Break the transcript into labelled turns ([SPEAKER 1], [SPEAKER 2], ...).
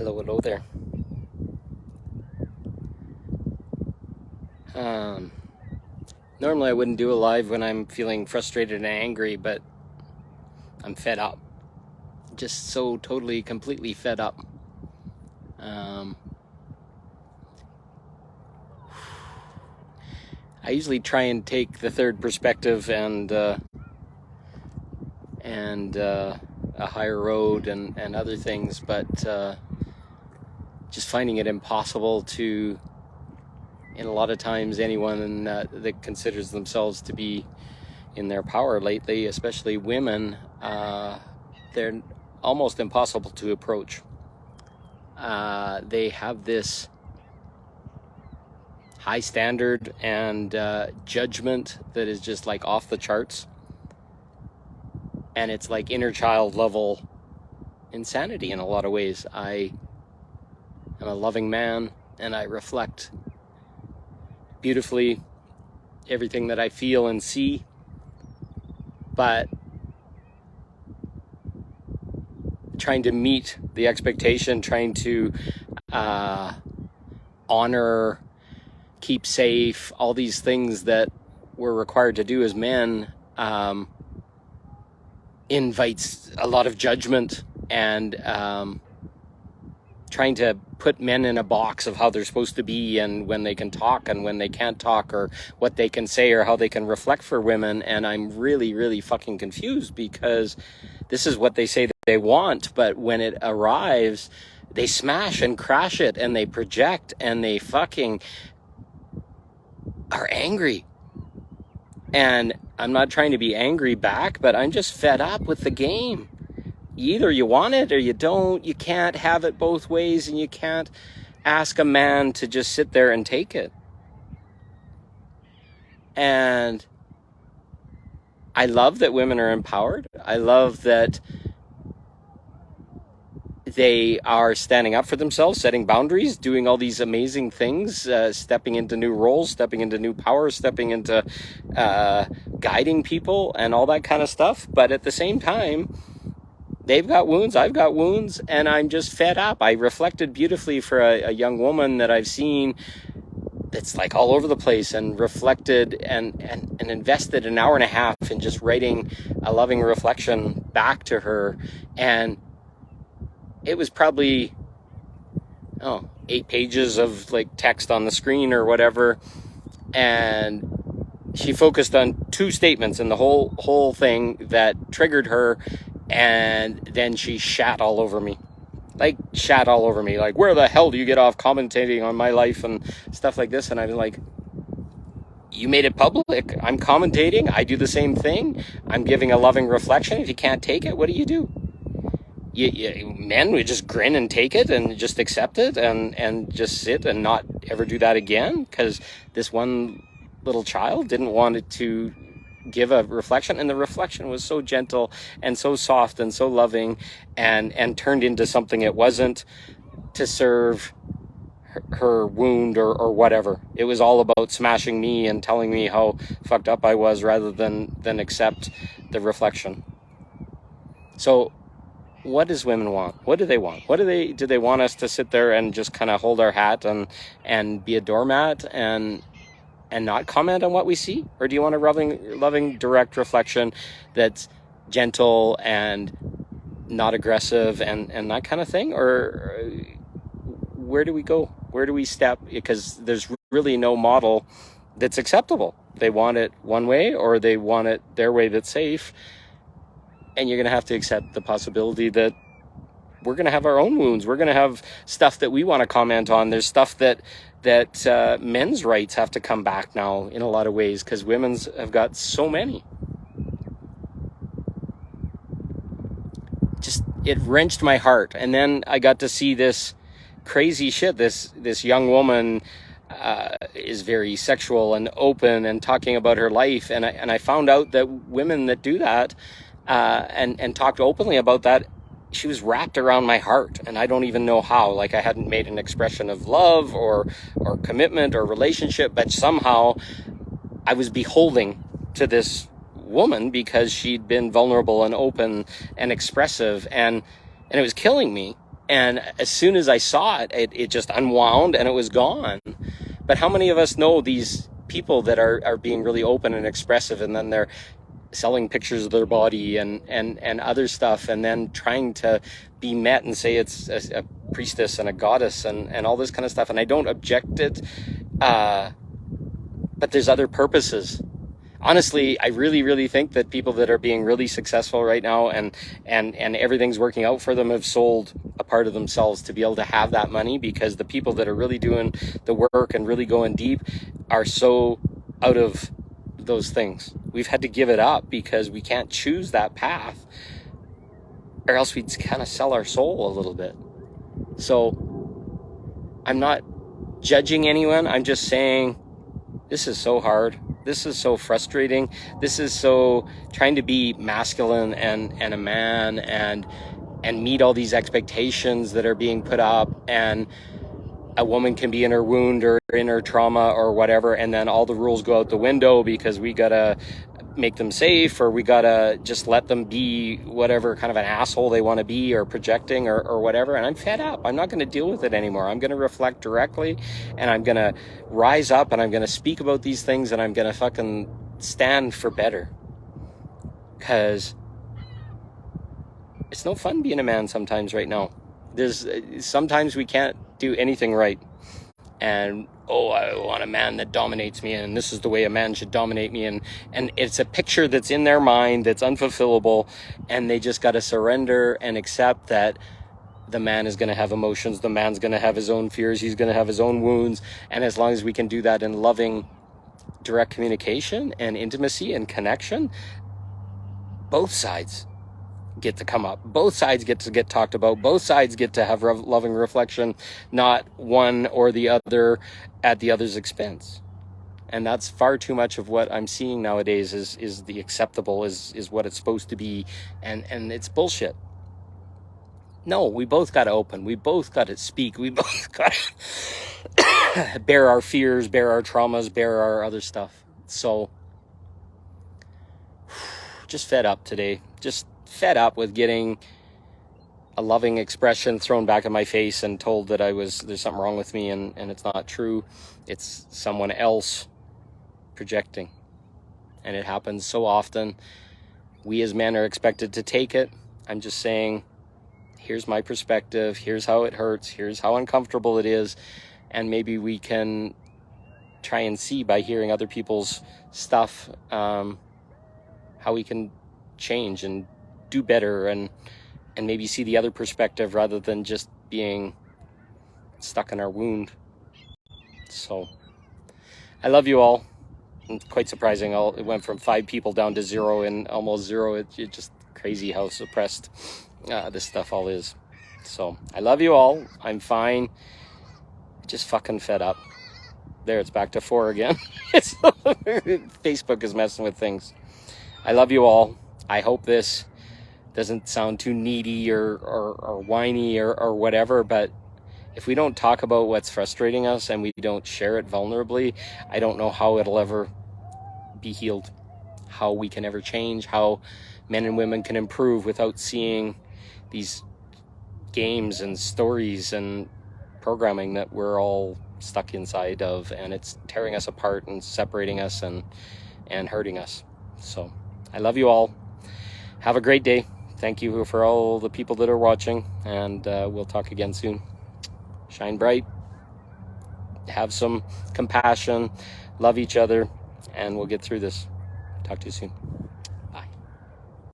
[SPEAKER 1] Hello there. Normally I wouldn't do a live when I'm feeling frustrated and angry, but I'm fed up. Just so totally, completely fed up. I usually try and take the third perspective and a higher road and other things, but just finding it impossible to, and a lot of times anyone that considers themselves to be in their power lately, especially women, they're almost impossible to approach. They have this high standard and judgment that is just like off the charts, and it's like inner child level insanity in a lot of ways. I am a loving man, and I reflect beautifully everything that I feel and see, but trying to meet the expectation, trying to honor, keep safe, all these things that we're required to do as men, invites a lot of judgment and trying to put men in a box of how they're supposed to be and when they can talk and when they can't talk, or what they can say or how they can reflect for women. And I'm really, really fucking confused, because this is what they say that they want, but when it arrives, they smash and crash it, and they project, and they fucking are angry. And I'm not trying to be angry back, but I'm just fed up with the game. Either you want it or you don't. You can't have it both ways, and you can't ask a man to just sit there and take it. And I love that women are empowered. I love that they are standing up for themselves, setting boundaries, doing all these amazing things, stepping into new roles, stepping into new power, stepping into guiding people and all that kind of stuff. But at the same time, they've got wounds, I've got wounds, and I'm just fed up. I reflected beautifully for a young woman that I've seen that's like all over the place, and reflected and invested an hour and a half in just writing a loving reflection back to her. And it was probably 8 pages of like text on the screen or whatever, and she focused on 2 statements in the whole thing that triggered her, and then she shat all over me. Like, where the hell do you get off commentating on my life and stuff like this? And I was like, you made it public. I'm commentating. I do the same thing. I'm giving a loving reflection. If you can't take it, what do you do? Men would just grin and take it and just accept it and just sit and not ever do that again, because this one little child didn't want it to give a reflection, and the reflection was so gentle and so soft and so loving, and turned into something it wasn't, to serve her wound or whatever. It was all about smashing me and telling me how fucked up I was, rather than accept the reflection. So what does women want? What do they want? Do they want us to sit there and just kind of hold our hat and be a doormat and not comment on what we see? Or do you want a loving direct reflection that's gentle and not aggressive and that kind of thing? Or where do we go? Where do we step? Because there's really no model that's acceptable. They want it one way, or they want it their way that's safe. And you're going to have to accept the possibility that we're going to have our own wounds. We're going to have stuff that we want to comment on. There's stuff that men's rights have to come back now in a lot of ways, because women's have got so many. Just, it wrenched my heart. And then I got to see this crazy shit. This young woman is very sexual and open and talking about her life. And I found out that women that do that and talked openly about that, she was wrapped around my heart, and I don't even know how. Like, I hadn't made an expression of love or commitment or relationship, but somehow I was beholding to this woman because she'd been vulnerable and open and expressive, and it was killing me. And as soon as I saw it, it just unwound and it was gone. But how many of us know these people that are being really open and expressive, and then they're selling pictures of their body and other stuff, and then trying to be met and say it's a priestess and a goddess and all this kind of stuff. And I don't object it, but there's other purposes. Honestly, I really think that people that are being really successful right now and everything's working out for them have sold a part of themselves to be able to have that money, because the people that are really doing the work and really going deep are so out of those things. We've had to give it up because we can't choose that path, or else we'd kind of sell our soul a little bit. So I'm not judging anyone. I'm just saying this is so hard. This is so frustrating. This is so trying to be masculine and a man and meet all these expectations that are being put up, and a woman can be in her wound or in her trauma or whatever, and then all the rules go out the window because we gotta make them safe, or we gotta just let them be whatever kind of an asshole they want to be, or projecting or whatever. And I'm fed up. I'm not going to deal with it anymore. I'm going to reflect directly, and I'm going to rise up, and I'm going to speak about these things, and I'm going to fucking stand for better, because it's no fun being a man sometimes right now. Sometimes we can't do anything right, and I want a man that dominates me, and this is the way a man should dominate me, and it's a picture that's in their mind that's unfulfillable, and they just got to surrender and accept that the man is going to have emotions, the man's going to have his own fears, he's going to have his own wounds, and as long as we can do that in loving, direct communication and intimacy and connection, both sides get to come up, both sides get to get talked about, both sides get to have loving reflection, not one or the other at the other's expense. And that's far too much of what I'm seeing nowadays is the acceptable, is what it's supposed to be, and it's bullshit. No, we both got to open, we both got to speak, we both got to bear our fears, bear our traumas, bear our other stuff. So just fed up today, just fed up with getting a loving expression thrown back in my face and told that there's something wrong with me, and it's not true. It's someone else projecting, and it happens so often. We as men are expected to take it. I'm just saying, here's my perspective, here's how it hurts, here's how uncomfortable it is, and maybe we can try and see by hearing other people's stuff how we can change and do better, and maybe see the other perspective rather than just being stuck in our wound. So I love you all. It's quite surprising. It went from 5 people down to 0 and almost 0. It's just crazy how suppressed this stuff all is. So I love you all. I'm fine. Just fucking fed up. There, it's back to 4 again. Facebook is messing with things. I love you all. I hope this doesn't sound too needy or whiny or whatever, but if we don't talk about what's frustrating us and we don't share it vulnerably, I don't know how it'll ever be healed, how we can ever change, how men and women can improve without seeing these games and stories and programming that we're all stuck inside of, and it's tearing us apart and separating us and hurting us. So I love you all. Have a great day. Thank you for all the people that are watching, and we'll talk again soon. Shine bright, have some compassion, love each other, and we'll get through this. Talk to you soon.